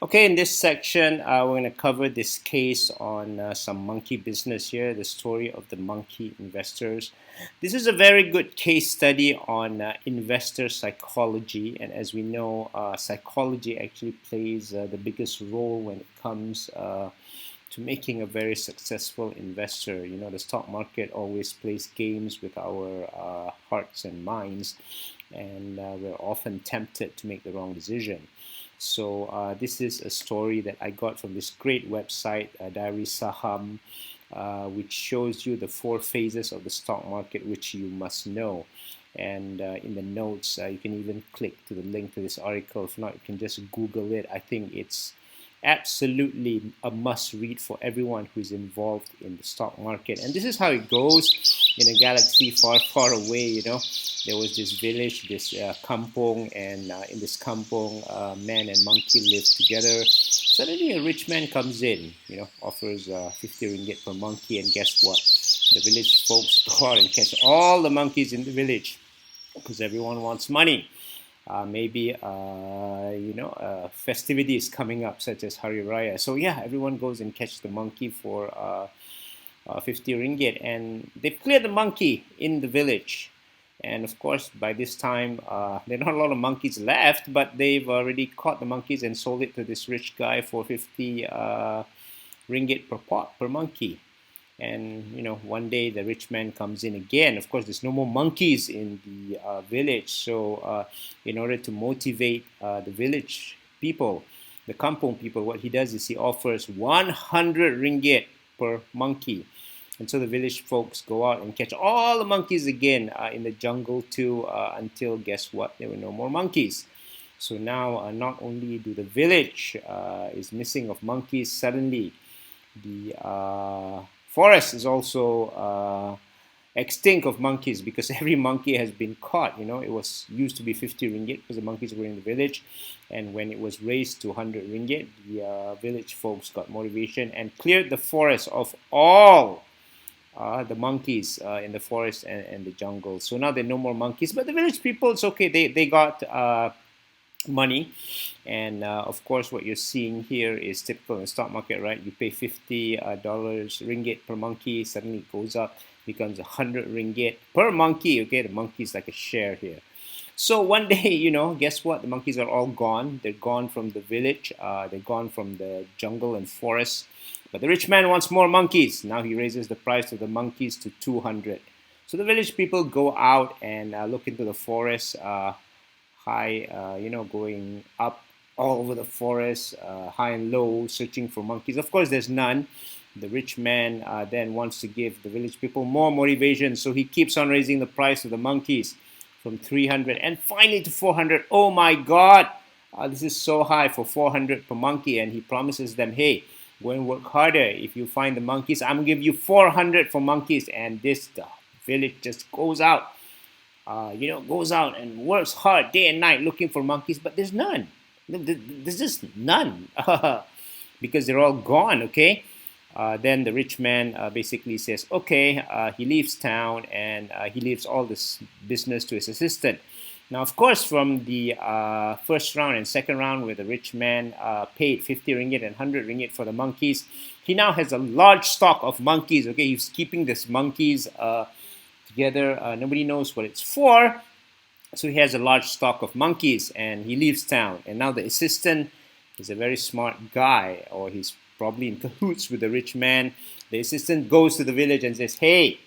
Okay, in this section, we're going to cover this case on some monkey business here, the story of the monkey investors. This is a very good case study on investor psychology, and as we know, psychology actually plays the biggest role when it comes to making a very successful investor. You know, the stock market always plays games with our hearts and minds, and we're often tempted to make the wrong decision. So this is a story that I got from this great website, Diary Saham, which shows you the four phases of the stock market, which you must know. And in the notes, you can even click to the link to this article. If not, you can just Google it. I think it's absolutely a must read for everyone who's involved in the stock market. And this is how it goes in a galaxy far, far away. You know, there was this village, this kampong, and in this kampong, man and monkey lived together. Suddenly, a rich man comes in, you know, offers 50 ringgit per monkey, and guess what? The village folks go out and catch all the monkeys in the village because everyone wants money. Maybe festivities coming up such as Hari Raya. So yeah, everyone goes and catch the monkey for 50 ringgit, and they've cleared the monkey in the village. And of course, by this time, there are not a lot of monkeys left, but they've already caught the monkeys and sold it to this rich guy for 50 ringgit per pot per monkey. And you know, one day the rich man comes in again. Of course, there's no more monkeys in the village. So, in order to motivate the village people, the kampong people, what he does is he offers 100 ringgit per monkey. And so the village folks go out and catch all the monkeys again in the jungle too, until guess what? There were no more monkeys. So now, not only do the village is missing of monkeys, suddenly the forest is also extinct of monkeys because every monkey has been caught. You know, it was used to be 50 ringgit because the monkeys were in the village, and when it was raised to 100 ringgit, the village folks got motivation and cleared the forest of all the monkeys in the forest and the jungle. So now there are no more monkeys, but the village people, it's okay. They got money. And of course, what you're seeing here is typical in the stock market, right? You pay $50 ringgit per monkey, suddenly it goes up, becomes 100 ringgit per monkey. Okay, the monkey is like a share here. So one day, you know, guess what? The monkeys are all gone. They're gone from the village. They're gone from the jungle and forest. But the rich man wants more monkeys. Now he raises the price of the monkeys to 200. So the village people go out and look into the forest, going up all over the forest, high and low, searching for monkeys. Of course, there's none. The rich man then wants to give the village people more motivation, so he keeps on raising the price of the monkeys from 300 and finally to 400. Oh my God, this is so high for 400 per monkey, and he promises them, hey, go and work harder. If you find the monkeys, I'm gonna give you 400 for monkeys. And the village just goes out. Goes out and works hard day and night looking for monkeys, but there's none. There's just none because they're all gone. Okay. Then the rich man basically says, okay, he leaves town and he leaves all this business to his assistant. Now, of course, from the first round and second round, where the rich man paid 50 ringgit and 100 ringgit for the monkeys, he now has a large stock of monkeys. Okay, he's keeping these monkeys together. Nobody knows what it's for. So he has a large stock of monkeys and he leaves town. And now the assistant is a very smart guy, or he's probably in cahoots with the rich man. The assistant goes to the village and says, hey,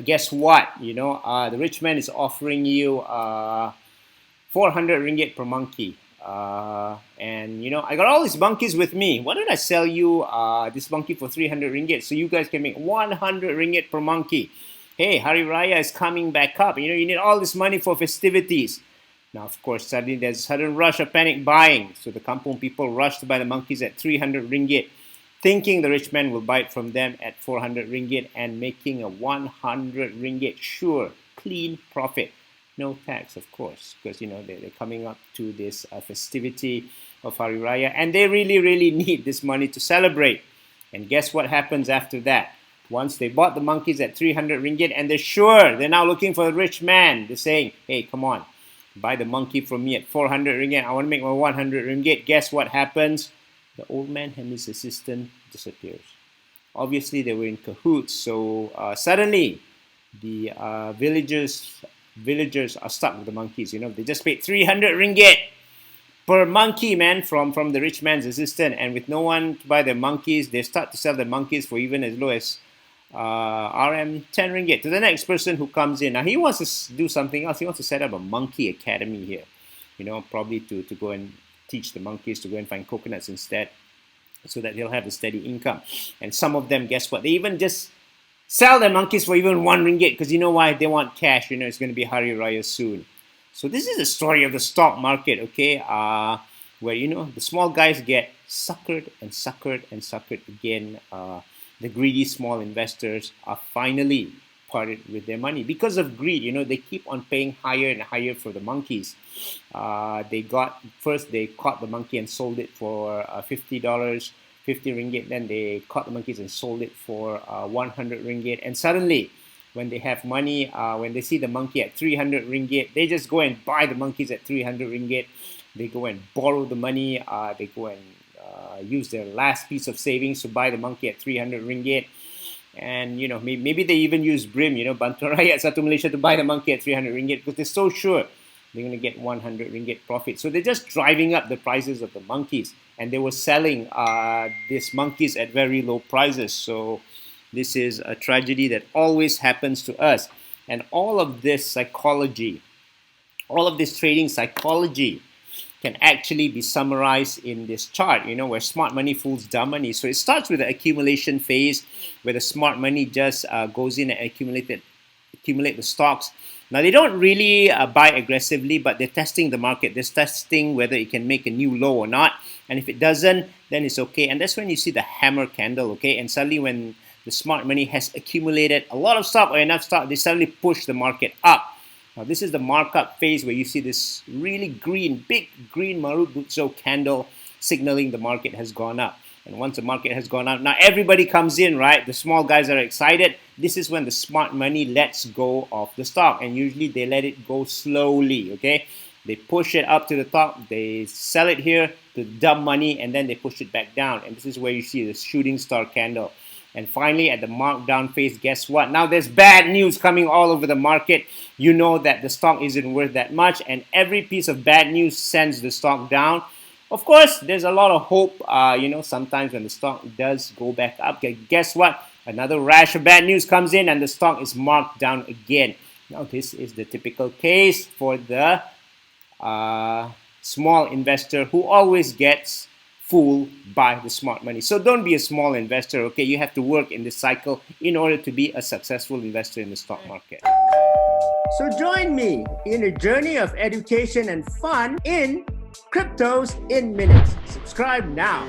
guess what? The rich man is offering you 400 ringgit per monkey. I got all these monkeys with me. Why don't I sell you this monkey for 300 ringgit so you guys can make 100 ringgit per monkey? Hey, Hari Raya is coming back up. You need all this money for festivities. Now, of course, suddenly there's a sudden rush of panic buying. So the kampong people rush to buy the monkeys at 300 ringgit, thinking the rich man will buy it from them at 400 ringgit and making a 100 ringgit sure, clean profit. No tax, of course, because, they're coming up to this festivity of Hari Raya, and they really, really need this money to celebrate. And guess what happens after that? Once they bought the monkeys at 300 ringgit and they're sure, they're now looking for the rich man. They're saying, hey, come on, buy the monkey from me at 400 ringgit. I want to make my 100 ringgit. Guess what happens? the old man and his assistant disappears. Obviously, they were in cahoots. So suddenly, the villagers are stuck with the monkeys. They just paid 300 ringgit per monkey, man, from the rich man's assistant, and with no one to buy their monkeys, they start to sell the monkeys for even as low as RM 10 ringgit to the next person who comes in. Now he wants to do something else. He wants to set up a monkey academy here, probably to go and teach the monkeys to go and find coconuts instead, so that they'll have a steady income. And some of them, guess what? They even just sell their monkeys for even 1 ringgit, because you know why? They want cash. It's going to be Hari Raya soon. So this is the story of the stock market, okay? Where the small guys get suckered and suckered and suckered again. The greedy small investors are finally parted with their money because of greed. They keep on paying higher and higher for the monkeys. They caught the monkey and sold it for $50, 50 ringgit. Then they caught the monkeys and sold it for 100 ringgit. And suddenly, when they have money, when they see the monkey at 300 ringgit, they just go and buy the monkeys at 300 ringgit. They go and borrow the money. They go and use their last piece of savings to buy the monkey at 300 ringgit. And maybe they even use BRIM, Bantuan Rakyat Satu Malaysia, to buy the monkey at 300 ringgit because they're so sure they're going to get 100 ringgit profit. So they're just driving up the prices of the monkeys, and they were selling these monkeys at very low prices. So this is a tragedy that always happens to us. And all of this psychology, all of this trading psychology can actually be summarized in this chart, where smart money fools dumb money. So it starts with the accumulation phase, where the smart money just goes in and accumulate the stocks. Now, they don't really buy aggressively, but they're testing the market. They're testing whether it can make a new low or not. And if it doesn't, then it's okay. And that's when you see the hammer candle, okay? And suddenly when the smart money has accumulated a lot of stock or enough stock, they suddenly push the market up. Now, this is the markup phase where you see this really big green Marut Butso candle signaling the market has gone up. And once the market has gone up, now everybody comes in, right? The small guys are excited. This is when the smart money lets go of the stock. And usually they let it go slowly, okay? They push it up to the top. They sell it here to dump money, and then they push it back down. And this is where you see the shooting star candle. And finally, at the markdown phase, guess what? Now there's bad news coming all over the market. You know that the stock isn't worth that much, and every piece of bad news sends the stock down. Of course, there's a lot of hope, sometimes when the stock does go back up. Guess what? Another rash of bad news comes in, and the stock is marked down again. Now, this is the typical case for the small investor who always gets fooled by the smart money. So don't be a small investor, okay? You have to work in this cycle in order to be a successful investor in the stock market. So join me in a journey of education and fun in Cryptos in Minutes. Subscribe now.